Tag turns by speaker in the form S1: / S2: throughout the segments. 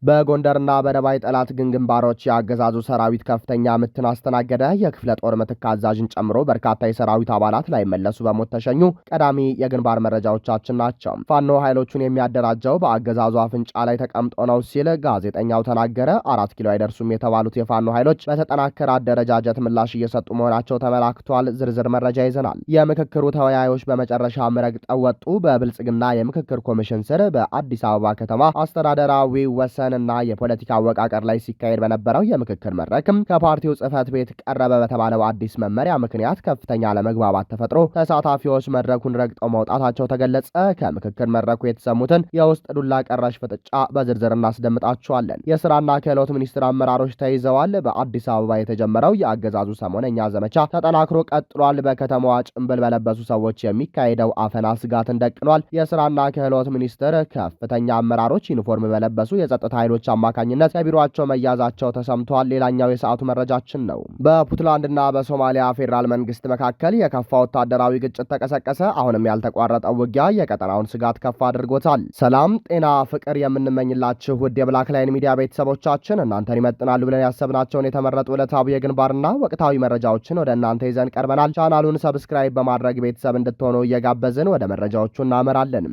S1: በጎንደርና በደባይ ጠላት ግንባሮች የአገዛዙ ሰራዊት ከፍተኛ ምትን አስተናገደ። የክፍለ ጦር ምትክ አዛዥን ጨምሮ በርካታ የሰራዊት አባላት ላይ መለሱ በሞት ተሸኙ። ቀዳሚ የግንባር መረጃዎቻችን ናቸው። ፋኖ ኃይሎቹን የሚያደራጀው በአገዛዙ አፍንጫ ላይ ተቀምጦ ነው ሲል ጋዜጠኛው ተናገረ። 4 ኪሎ አይደርሱም የተባሉት የፋኖ ኃይሎች በተጠናከረ አደረጃጀት ምላሽ እየሰጡ መሆናቸው ተመላክቷል። ዝርዝር መረጃ ይዘናል። የምክክሩ ተወያዮች በመጨረሻ ረግጠው ወጡ። በብልጽግና የምክክር ኮሚሽን ስር በአዲስ አበባ ከተማ አስተዳደራዊ ወሰን እና የፖለቲካ አወቃቀር ላይ ሲካሄድ በነበረው የምክክር መድረክም ከፓርቲው ጽህፈት ቤት ቀረበ በተባለው አዲስ መመሪያ ምክንያት ከፍተኛ ለመግባባት ተፈጥሮ ተሳታፊዎች መድረኩን ረግጠው መውጣታቸው ተገለጸ። ከምክክር መድረኩ የተሰሙትን የውስጥ ዱላ ቀረሽ ፍጥጫ በዝርዝር እናስደምጣቸዋለን። የስራና ክህሎት ሚኒስቴር አመራሮች ተይዘዋል። በአዲስ አበባ የተጀመረው የአገዛዙ ሰሞነኛ ዘመቻ ተጠናክሮ ቀጥሏል። በከተማዋ ጭንብል በለበሱ ሰዎች የሚካሄደው አፈና ስጋትን ደቅኗል። የስራና ክህሎት ሚኒስቴር ከፍተኛ አመራሮች ዩኒፎርም በለበሱ የጸጥታ ኃይሎች አማካኝነት ከቢሮአቸው መያዛቸው ተሰምቷል። ሌላኛው የሰዓቱ መረጃችን ነው። በፑንትላንድና በሶማሊያ ፌዴራል መንግስት መካከል የከፋ ወታደራዊ ግጭት ተቀሰቀሰ። አሁንም ያልተቋረጠው ውጊያ የቀጠናውን ስጋት ከፍ አድርጎታል። ሰላም፣ ጤና፣ ፍቅር የምንመኝላችሁ ውድ የብላክ ላይን ሚዲያ ቤተሰቦቻችን እናንተን ይመጥናሉ ብለን ያሰብናቸውን የተመረጡ ዕለታዊ የግንባርና ወቅታዊ መረጃዎችን ወደ እናንተ ይዘን ቀርበናል። ቻናሉን ሰብስክራይብ በማድረግ ቤተሰብ እንድትሆኑ እየጋበዝን ወደ መረጃዎቹ እናመራለን።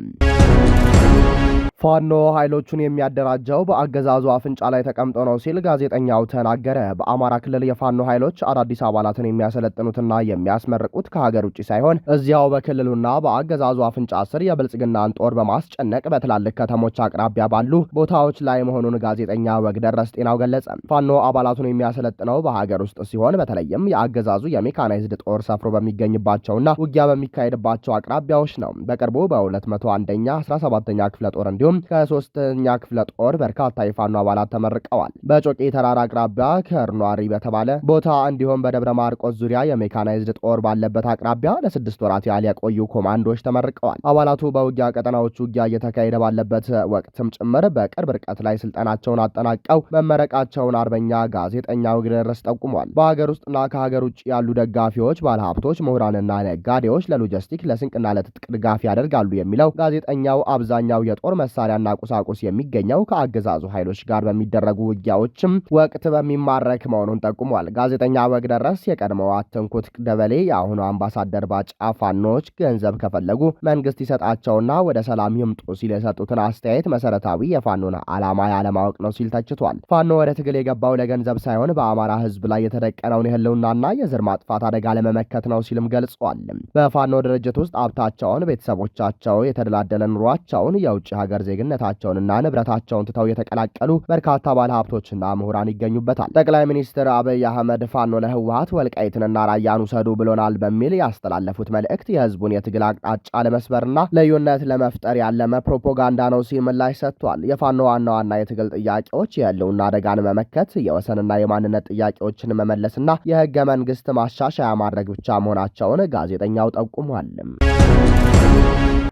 S1: ፋኖ ኃይሎቹን የሚያደራጀው በአገዛዙ አፍንጫ ላይ ተቀምጦ ነው ሲል ጋዜጠኛው ተናገረ። በአማራ ክልል የፋኖ ኃይሎች አዳዲስ አባላትን የሚያሰለጥኑትና የሚያስመርቁት ከሀገር ውጭ ሳይሆን እዚያው በክልሉና በአገዛዙ አፍንጫ ስር የብልጽግናን ጦር በማስጨነቅ በትላልቅ ከተሞች አቅራቢያ ባሉ ቦታዎች ላይ መሆኑን ጋዜጠኛ ወግደረስ ጤናው ገለጸ። ፋኖ አባላቱን የሚያሰለጥነው በሀገር ውስጥ ሲሆን በተለይም የአገዛዙ የሜካናይዝድ ጦር ሰፍሮ በሚገኝባቸውና ውጊያ በሚካሄድባቸው አቅራቢያዎች ነው። በቅርቡ በ201ኛ 17ኛ ክፍለ ጦር እንዲሁም ከ3ኛ ክፍለ ጦር በርካታ የፋኖ አባላት ተመርቀዋል። በጮቄ ተራራ አቅራቢያ ከርኗሪ በተባለ ቦታ እንዲሁም በደብረ ማርቆስ ዙሪያ የሜካናይዝድ ጦር ባለበት አቅራቢያ ለ6 ወራት ያህል የቆዩ ኮማንዶዎች ተመርቀዋል። አባላቱ በውጊያ ቀጠናዎች ውጊያ እየተካሄደ ባለበት ወቅትም ጭምር በቅርብ ርቀት ላይ ስልጠናቸውን አጠናቀው መመረቃቸውን አርበኛ ጋዜጠኛው ወግደረስ ጠቁሟል። በሀገር ውስጥና ከሀገር ውጭ ያሉ ደጋፊዎች፣ ባለሀብቶች፣ ምሁራንና ነጋዴዎች ለሎጂስቲክ ለስንቅና ለትጥቅ ድጋፍ ያደርጋሉ የሚለው ጋዜጠኛው አብዛኛው የጦር መሳሪያና ቁሳቁስ የሚገኘው ከአገዛዙ ኃይሎች ጋር በሚደረጉ ውጊያዎችም ወቅት በሚማረክ መሆኑን ጠቁሟል። ጋዜጠኛ ወግደረስ የቀድሞው አትንኩት ደበሌ የአሁኑ አምባሳደር ባጫ ፋኖች ገንዘብ ከፈለጉ መንግስት ይሰጣቸውና ወደ ሰላም ይምጡ ሲል የሰጡትን አስተያየት መሰረታዊ የፋኖን ዓላማ ያለማወቅ ነው ሲል ተችቷል። ፋኖ ወደ ትግል የገባው ለገንዘብ ሳይሆን በአማራ ህዝብ ላይ የተደቀነውን የህልውናና የዘር ማጥፋት አደጋ ለመመከት ነው ሲልም ገልጿል። በፋኖ ድርጅት ውስጥ ሀብታቸውን፣ ቤተሰቦቻቸው የተደላደለ ኑሯቸውን፣ የውጭ ሀገር ዜግነታቸውንና ንብረታቸውን ትተው የተቀላቀሉ በርካታ ባለሀብቶችና ምሁራን ይገኙበታል። ጠቅላይ ሚኒስትር አብይ አህመድ ፋኖ ለህወሓት ወልቃይትንና ራያን ውሰዱ ብሎናል በሚል ያስተላለፉት መልእክት የህዝቡን የትግል አቅጣጫ ለመስበርና ልዩነት ለመፍጠር ያለመ ፕሮፓጋንዳ ነው ሲል ምላሽ ሰጥቷል። የፋኖ ዋና ዋና የትግል ጥያቄዎች የህልውና አደጋን መመከት፣ የወሰንና የማንነት ጥያቄዎችን መመለስና የህገ መንግስት ማሻሻያ ማድረግ ብቻ መሆናቸውን ጋዜጠኛው ጠቁሟል።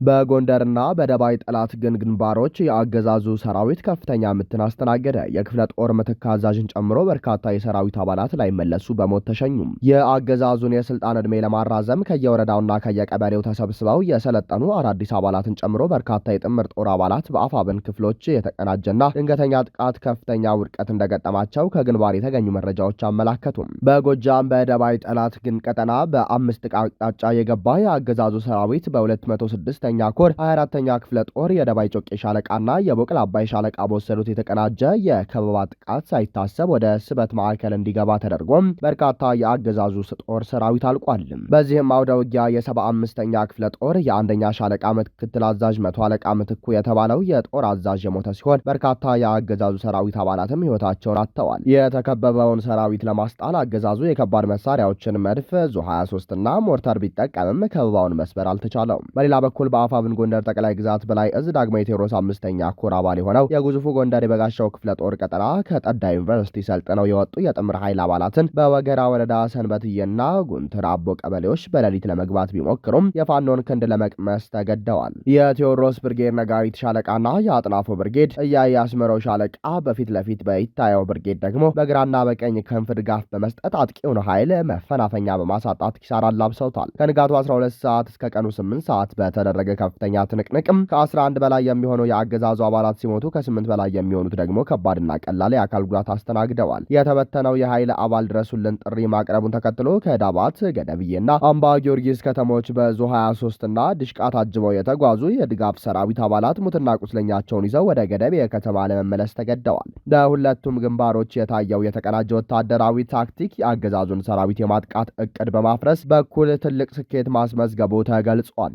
S1: በጎንደርና በደባይ ጠላት ግንባሮች የአገዛዙ ሰራዊት ከፍተኛ ምትን አስተናገደ። የክፍለ ጦር ምትክ አዛዥን ጨምሮ በርካታ የሰራዊት አባላት ላይ መለሱ በሞት ተሸኙ። የአገዛዙን የስልጣን ዕድሜ ለማራዘም ከየወረዳውና ከየቀበሌው ተሰብስበው የሰለጠኑ አዳዲስ አባላትን ጨምሮ በርካታ የጥምር ጦር አባላት በአፋብን ክፍሎች የተቀናጀና ድንገተኛ ጥቃት ከፍተኛ ውድቀት እንደገጠማቸው ከግንባር የተገኙ መረጃዎች አመላከቱም። በጎጃም በደባይ ጠላት ግን ቀጠና በ5 አቅጣጫ የገባ የአገዛዙ ሰራዊት በ206ኛ ኮር 24ኛ ክፍለ ጦር የደባይ ጮቄ ሻለቃና የቦቅል አባይ ሻለቃ በወሰዱት የተቀናጀ የከበባ ጥቃት ሳይታሰብ ወደ ስበት ማዕከል እንዲገባ ተደርጎም በርካታ የአገዛዙ ጦር ሰራዊት አልቋል። በዚህም አውደ ውጊያ የ75ኛ ክፍለ ጦር የአንደኛ ሻለቃ ምክትል አዛዥ 100 አለቃ ምትኩ የተባለው የጦር አዛዥ የሞተ ሲሆን በርካታ የአገዛዙ ሰራዊት አባላትም ህይወታቸውን አጥተዋል። የተከበበውን ሰራዊት ለማስጣል አገዛዙ የከባድ መሳሪያዎችን መድፍ ዙ 23 እና ሞርተር ቢጠቀምም ከበባውን መስበር አልተቻለውም። በሌላ በኩል በአፋብን ጎንደር ጠቅላይ ግዛት በላይ እዝ ዳግማዊ ቴዎድሮስ 5ኛ ኮር አባል የሆነው የግዙፉ ጎንደር የበጋሻው ክፍለ ጦር ቀጠና ከጠዳ ዩኒቨርሲቲ ሰልጥነው የወጡ የጥምር ኃይል አባላትን በወገራ ወረዳ ሰንበትዬና ጉንትር አቦ ቀበሌዎች በሌሊት ለመግባት ቢሞክሩም የፋኖን ክንድ ለመቅመስ ተገደዋል። የቴዎድሮስ ብርጌድ ነጋሪት ሻለቃና የአጥናፎ ብርጌድ እያየ አስመረው ሻለቃ በፊት ለፊት በይታየው ብርጌድ ደግሞ በግራና በቀኝ ክንፍ ድጋፍ በመስጠት አጥቂውን ኃይል መፈናፈኛ በማሳጣት ኪሳራ አላብሰውታል። ከንጋቱ 12 ሰዓት እስከ ቀኑ 8 ሰዓት በተደረገ በተደረገ ከፍተኛ ትንቅንቅም ከ11 በላይ የሚሆኑ የአገዛዙ አባላት ሲሞቱ ከ8 በላይ የሚሆኑት ደግሞ ከባድና ቀላል የአካል ጉዳት አስተናግደዋል። የተበተነው የኃይል አባል ድረሱልን ጥሪ ማቅረቡን ተከትሎ ከዳባት ገደብዬና አምባ ጊዮርጊስ ከተሞች በዙ 23 እና ድሽቃ ታጅበው የተጓዙ የድጋፍ ሰራዊት አባላት ሙትና ቁስለኛቸውን ይዘው ወደ ገደብ የከተማ ለመመለስ ተገደዋል። በሁለቱም ግንባሮች የታየው የተቀናጀ ወታደራዊ ታክቲክ የአገዛዙን ሰራዊት የማጥቃት እቅድ በማፍረስ በኩል ትልቅ ስኬት ማስመዝገቡ ተገልጿል።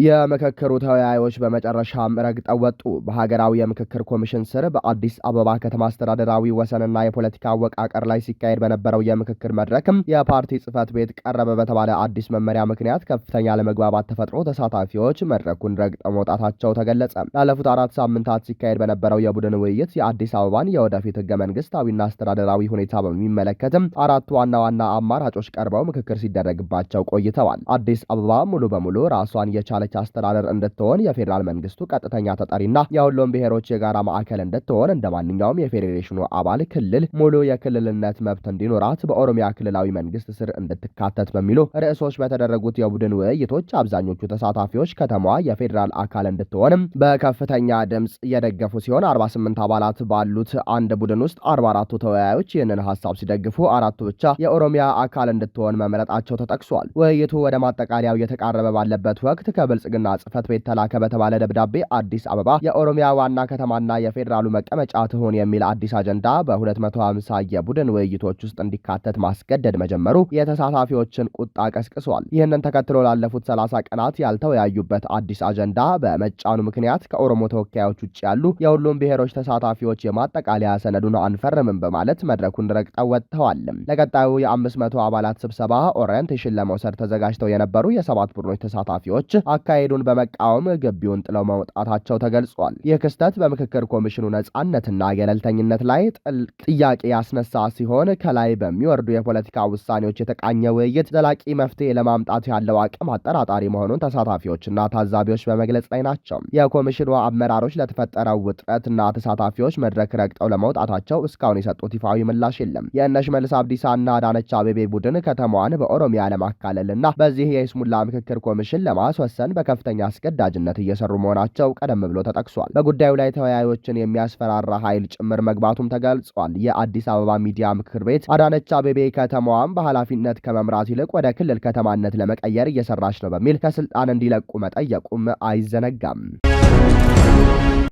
S1: የምክክሩ ተወያዮች በመጨረሻም ረግጠው ወጡ። በሀገራዊ የምክክር ኮሚሽን ስር በአዲስ አበባ ከተማ አስተዳደራዊ ወሰንና የፖለቲካ አወቃቀር ላይ ሲካሄድ በነበረው የምክክር መድረክም የፓርቲ ጽህፈት ቤት ቀረበ በተባለ አዲስ መመሪያ ምክንያት ከፍተኛ ለመግባባት ተፈጥሮ ተሳታፊዎች መድረኩን ረግጠው መውጣታቸው ተገለጸ። ላለፉት 4 ሳምንታት ሲካሄድ በነበረው የቡድን ውይይት የአዲስ አበባን የወደፊት ህገ መንግስታዊና አስተዳደራዊ ሁኔታ በሚመለከትም 4 ዋና ዋና አማራጮች ቀርበው ምክክር ሲደረግባቸው ቆይተዋል። አዲስ አበባ ሙሉ በሙሉ ራሷን የቻለች አስተዳደር እንድትሆን፣ የፌዴራል መንግስቱ ቀጥተኛ ተጠሪና የሁሉም ብሔሮች የጋራ ማዕከል እንድትሆን፣ እንደማንኛውም የፌዴሬሽኑ አባል ክልል ሙሉ የክልልነት መብት እንዲኖራት፣ በኦሮሚያ ክልላዊ መንግስት ስር እንድትካተት በሚሉ ርዕሶች በተደረጉት የቡድን ውይይቶች አብዛኞቹ ተሳታፊዎች ከተማዋ የፌዴራል አካል እንድትሆንም በከፍተኛ ድምጽ እየደገፉ ሲሆን 48 አባላት ባሉት አንድ ቡድን ውስጥ 44ቱ ተወያዮች ይህንን ሀሳብ ሲደግፉ 4ቱ ብቻ የኦሮሚያ አካል እንድትሆን መምረጣቸው ተጠቅሷል። ውይይቱ ወደ ማጠቃለያው እየተቃረበ ባለበት ወቅት ከብልጽግና ጽህፈት ቤት ተላከ በተባለ ደብዳቤ አዲስ አበባ የኦሮሚያ ዋና ከተማና የፌዴራሉ መቀመጫ ትሆን የሚል አዲስ አጀንዳ በ250 የቡድን ውይይቶች ውስጥ እንዲካተት ማስገደድ መጀመሩ የተሳታፊዎችን ቁጣ ቀስቅሷል። ይህንን ተከትሎ ላለፉት 30 ቀናት ያልተወያዩበት አዲስ አጀንዳ በመጫኑ ምክንያት ከኦሮሞ ተወካዮች ውጭ ያሉ የሁሉም ብሔሮች ተሳታፊዎች የማጠቃለያ ሰነዱን አንፈርምም በማለት መድረኩን ረግጠው ወጥተዋል። ለቀጣዩ የ500 አባላት ስብሰባ ኦሪየንቴሽን ለመውሰድ ተዘጋጅተው የነበሩ የ7 ቡድኖች ተሳታፊዎች አካሄዱን በመቃወም ግቢውን ጥለው መውጣታቸው ተገልጿል። ይህ ክስተት በምክክር ኮሚሽኑ ነጻነትና ገለልተኝነት ላይ ጥልቅ ጥያቄ ያስነሳ ሲሆን ከላይ በሚወርዱ የፖለቲካ ውሳኔዎች የተቃኘ ውይይት ዘላቂ መፍትሄ ለማምጣት ያለው አቅም አጠራጣሪ መሆኑን ተሳታፊዎችና ታዛቢዎች በመግለጽ ላይ ናቸው። የኮሚሽኑ አመራሮች ለተፈጠረው ውጥረትና ተሳታፊዎች መድረክ ረግጠው ለመውጣታቸው እስካሁን የሰጡት ይፋዊ ምላሽ የለም። የእነ ሽመልስ አብዲሳና አዳነች አቤቤ ቡድን ከተማዋን በኦሮሚያ ለማካለልና በዚህ የይስሙላ ምክክር ኮሚሽን ለማስወሰን በከፍተኛ አስገዳጅነት እየሰሩ መሆናቸው ቀደም ብሎ ተጠቅሷል። በጉዳዩ ላይ ተወያዮችን የሚያስፈራራ ኃይል ጭምር መግባቱም ተገልጿል። የአዲስ አበባ ሚዲያ ምክር ቤት አዳነች አቤቤ ከተማዋን በኃላፊነት ከመምራት ይልቅ ወደ ክልል ከተማነት ለመቀየር እየሰራች ነው በሚል ከስልጣን እንዲለቁ መጠየቁም አይዘነጋም።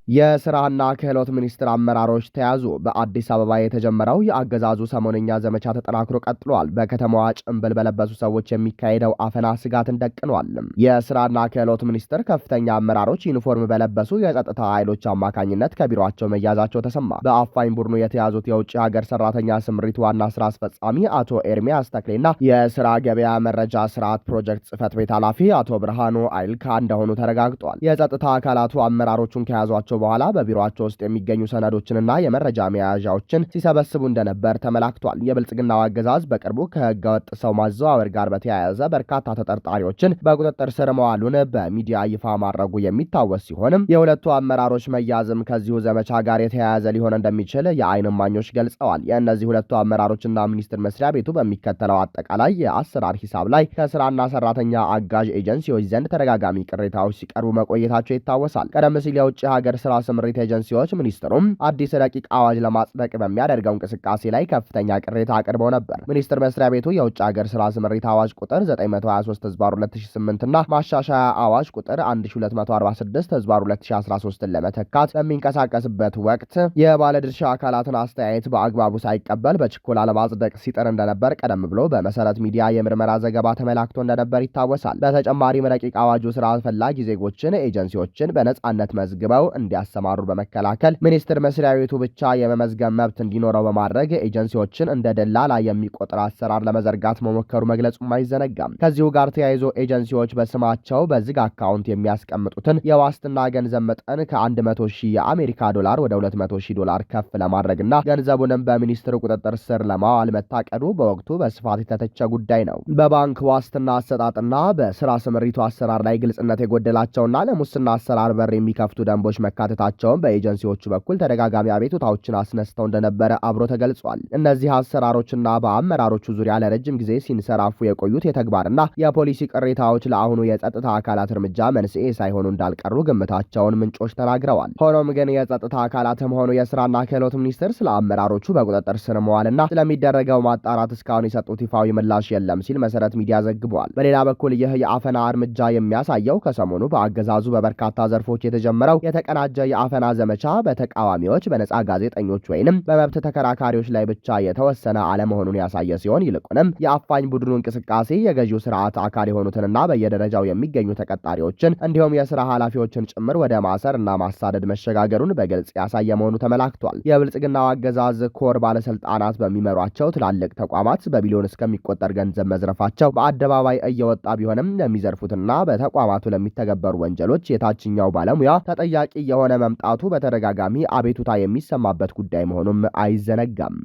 S1: የስራና ክህሎት ሚኒስቴር አመራሮች ተያዙ። በአዲስ አበባ የተጀመረው የአገዛዙ ሰሞነኛ ዘመቻ ተጠናክሮ ቀጥሏል። በከተማዋ ጭንብል በለበሱ ሰዎች የሚካሄደው አፈና ስጋትን ደቅኗል። የስራና ክህሎት ሚኒስቴር ከፍተኛ አመራሮች ዩኒፎርም በለበሱ የጸጥታ ኃይሎች አማካኝነት ከቢሮአቸው መያዛቸው ተሰማ። በአፋኝ ቡድኑ የተያዙት የውጭ ሀገር ሰራተኛ ስምሪት ዋና ስራ አስፈጻሚ አቶ ኤርሚያስ ተክሌና የስራ ገበያ መረጃ ስርዓት ፕሮጀክት ጽህፈት ቤት ኃላፊ አቶ ብርሃኑ አይልካ እንደሆኑ ተረጋግጧል። የጸጥታ አካላቱ አመራሮቹን ከያዟቸው በኋላ በቢሮአቸው ውስጥ የሚገኙ ሰነዶችንና የመረጃ መያዣዎችን ሲሰበስቡ እንደነበር ተመላክቷል። የብልጽግናው አገዛዝ በቅርቡ ከህገወጥ ሰው ማዘዋወር ጋር በተያያዘ በርካታ ተጠርጣሪዎችን በቁጥጥር ስር መዋሉን በሚዲያ ይፋ ማድረጉ የሚታወስ ሲሆንም የሁለቱ አመራሮች መያዝም ከዚሁ ዘመቻ ጋር የተያያዘ ሊሆን እንደሚችል የዓይን እማኞች ገልጸዋል። የእነዚህ ሁለቱ አመራሮችና ሚኒስቴር መስሪያ ቤቱ በሚከተለው አጠቃላይ የአሰራር ሂሳብ ላይ ከስራና ሰራተኛ አጋዥ ኤጀንሲዎች ዘንድ ተደጋጋሚ ቅሬታዎች ሲቀርቡ መቆየታቸው ይታወሳል። ቀደም ሲል የውጭ ሀገር ስራ ስምሪት ኤጀንሲዎች ሚኒስትሩም አዲስ ረቂቅ አዋጅ ለማጽደቅ በሚያደርገው እንቅስቃሴ ላይ ከፍተኛ ቅሬታ አቅርበው ነበር። ሚኒስቴር መስሪያ ቤቱ የውጭ ሀገር ስራ ስምሪት አዋጅ ቁጥር 923/2008 እና ማሻሻያ አዋጅ ቁጥር 1246/2013 ለመተካት በሚንቀሳቀስበት ወቅት የባለድርሻ አካላትን አስተያየት በአግባቡ ሳይቀበል በችኮላ ለማጽደቅ ሲጥር እንደነበር ቀደም ብሎ በመሰረት ሚዲያ የምርመራ ዘገባ ተመላክቶ እንደነበር ይታወሳል። በተጨማሪም ረቂቅ አዋጁ ስራ ፈላጊ ዜጎችን፣ ኤጀንሲዎችን በነጻነት መዝግበው እንዲያሰማሩ በመከላከል ሚኒስቴር መስሪያ ቤቱ ብቻ የመመዝገብ መብት እንዲኖረው በማድረግ ኤጀንሲዎችን እንደ ደላላ የሚቆጥር አሰራር ለመዘርጋት መሞከሩ መግለጹም አይዘነጋም። ከዚሁ ጋር ተያይዞ ኤጀንሲዎች በስማቸው በዝግ አካውንት የሚያስቀምጡትን የዋስትና ገንዘብ መጠን ከ100,000 የአሜሪካ ዶላር ወደ 200,000 ዶላር ከፍ ለማድረግና ገንዘቡንም በሚኒስትሩ ቁጥጥር ስር ለማዋል መታቀዱ በወቅቱ በስፋት የተተቸ ጉዳይ ነው። በባንክ ዋስትና አሰጣጥና በስራ ስምሪቱ አሰራር ላይ ግልጽነት የጎደላቸውና ለሙስና አሰራር በር የሚከፍቱ ደንቦች መካተታቸውን በኤጀንሲዎቹ በኩል ተደጋጋሚ አቤቱታዎችን አስነስተው እንደነበረ አብሮ ተገልጿል። እነዚህ አሰራሮችና በአመራሮቹ ዙሪያ ለረጅም ጊዜ ሲንሰራፉ የቆዩት የተግባርና የፖሊሲ ቅሬታዎች ለአሁኑ የጸጥታ አካላት እርምጃ መንስኤ ሳይሆኑ እንዳልቀሩ ግምታቸውን ምንጮች ተናግረዋል። ሆኖም ግን የጸጥታ አካላትም ሆኑ የስራና ክህሎት ሚኒስቴር ስለ አመራሮቹ በቁጥጥር ስር መዋልና ስለሚደረገው ማጣራት እስካሁን የሰጡት ይፋዊ ምላሽ የለም ሲል መሰረት ሚዲያ ዘግቧል። በሌላ በኩል ይህ የአፈና እርምጃ የሚያሳየው ከሰሞኑ በአገዛዙ በበርካታ ዘርፎች የተጀመረው የተቀናጀ የአፈና ዘመቻ በተቃዋሚዎች፣ በነጻ ጋዜጠኞች ወይንም በመብት ተከራካሪዎች ላይ ብቻ የተወሰነ አለመሆኑን ያሳየ ሲሆን ይልቁንም የአፋኝ ቡድኑ እንቅስቃሴ የገዢው ስርዓት አካል የሆኑትንና በየደረጃው የሚገኙ ተቀጣሪዎችን እንዲሁም የስራ ኃላፊዎችን ጭምር ወደ ማሰር እና ማሳደድ መሸጋገሩን በግልጽ ያሳየ መሆኑ ተመላክቷል። የብልጽግናው አገዛዝ ኮር ባለስልጣናት በሚመሯቸው ትላልቅ ተቋማት በቢሊዮን እስከሚቆጠር ገንዘብ መዝረፋቸው በአደባባይ እየወጣ ቢሆንም ለሚዘርፉትና በተቋማቱ ለሚተገበሩ ወንጀሎች የታችኛው ባለሙያ ተጠያቂ የሆነ መምጣቱ በተደጋጋሚ አቤቱታ የሚሰማበት ጉዳይ መሆኑም አይዘነጋም።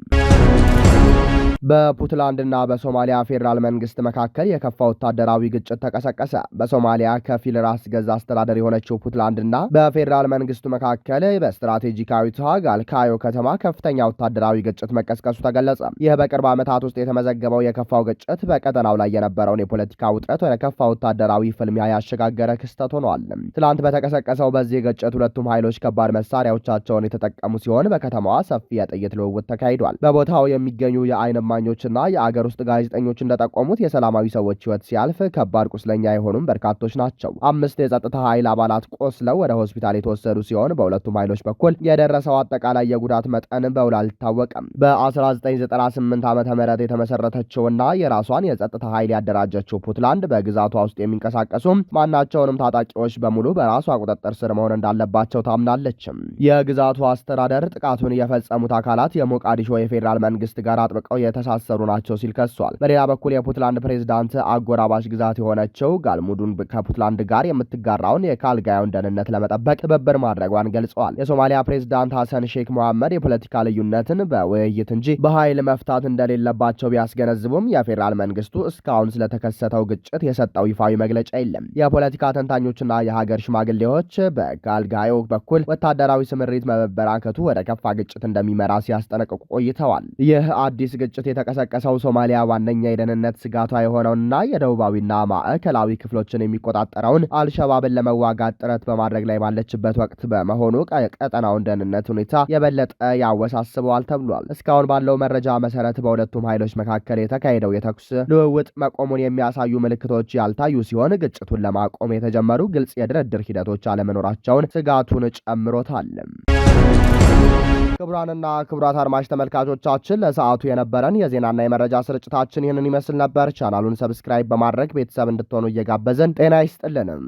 S1: በፑንትላንድና በሶማሊያ ፌዴራል መንግስት መካከል የከፋ ወታደራዊ ግጭት ተቀሰቀሰ። በሶማሊያ ከፊል ራስ ገዝ አስተዳደር የሆነችው ፑንትላንድና በፌዴራል መንግስቱ መካከል በስትራቴጂካዊቷ ጋልካዮ ከተማ ከፍተኛ ወታደራዊ ግጭት መቀስቀሱ ተገለጸ። ይህ በቅርብ ዓመታት ውስጥ የተመዘገበው የከፋው ግጭት በቀጠናው ላይ የነበረውን የፖለቲካ ውጥረት ወደ ከፋ ወታደራዊ ፍልሚያ ያሸጋገረ ክስተት ሆኗል። ትላንት በተቀሰቀሰው በዚህ ግጭት ሁለቱም ኃይሎች ከባድ መሳሪያዎቻቸውን የተጠቀሙ ሲሆን በከተማዋ ሰፊ የጥይት ልውውጥ ተካሂዷል። በቦታው የሚገኙ የአይን እማኞችና የአገር ውስጥ ጋዜጠኞች እንደጠቆሙት የሰላማዊ ሰዎች ሕይወት ሲያልፍ ከባድ ቁስለኛ የሆኑም በርካቶች ናቸው። 5 የጸጥታ ኃይል አባላት ቆስለው ወደ ሆስፒታል የተወሰዱ ሲሆን በሁለቱም ኃይሎች በኩል የደረሰው አጠቃላይ የጉዳት መጠን በውል አልታወቀም። በ1998 ዓ.ም የተመሰረተችውና የራሷን የጸጥታ ኃይል ያደራጀችው ፑንትላንድ በግዛቷ ውስጥ የሚንቀሳቀሱ ማናቸውንም ታጣቂዎች በሙሉ በራሷ ቁጥጥር ስር መሆን እንዳለባቸው ታምናለች። የግዛቷ አስተዳደር ጥቃቱን የፈጸሙት አካላት የሞቃዲሾ የፌዴራል መንግስት ጋር አጥብቀው የተሳሰሩ ናቸው ሲል ከሷል። በሌላ በኩል የፑንትላንድ ፕሬዝዳንት አጎራባሽ ግዛት የሆነችው ጋልሙዱን ከፑንትላንድ ጋር የምትጋራውን የካልጋዮን ደህንነት ለመጠበቅ ትብብር ማድረጓን ገልጸዋል። የሶማሊያ ፕሬዝዳንት ሐሰን ሼክ መሐመድ የፖለቲካ ልዩነትን በውይይት እንጂ በኃይል መፍታት እንደሌለባቸው ቢያስገነዝቡም የፌዴራል መንግስቱ እስካሁን ስለተከሰተው ግጭት የሰጠው ይፋዊ መግለጫ የለም። የፖለቲካ ተንታኞችና የሀገር ሽማግሌዎች በካልጋዮ በኩል ወታደራዊ ስምሪት መበራከቱ ወደ ከፋ ግጭት እንደሚመራ ሲያስጠነቅቁ ቆይተዋል። ይህ አዲስ ግጭት የተቀሰቀሰው ሶማሊያ ዋነኛ የደህንነት ስጋቷ የሆነውና የደቡባዊና ማዕከላዊ ክፍሎችን የሚቆጣጠረውን አልሸባብን ለመዋጋት ጥረት በማድረግ ላይ ባለችበት ወቅት በመሆኑ ቀጠናውን ደህንነት ሁኔታ የበለጠ ያወሳስበዋል ተብሏል። እስካሁን ባለው መረጃ መሰረት በሁለቱም ኃይሎች መካከል የተካሄደው የተኩስ ልውውጥ መቆሙን የሚያሳዩ ምልክቶች ያልታዩ ሲሆን ግጭቱን ለማቆም የተጀመሩ ግልጽ የድርድር ሂደቶች አለመኖራቸውን ስጋቱን ጨምሮታል። ክቡራንና ክቡራት አድማጭ ተመልካቾቻችን ለሰዓቱ የነበረን የዜናና የመረጃ ስርጭታችን ይህንን ይመስል ነበር። ቻናሉን ሰብስክራይብ በማድረግ ቤተሰብ እንድትሆኑ እየጋበዝን ጤና ይስጥልንም።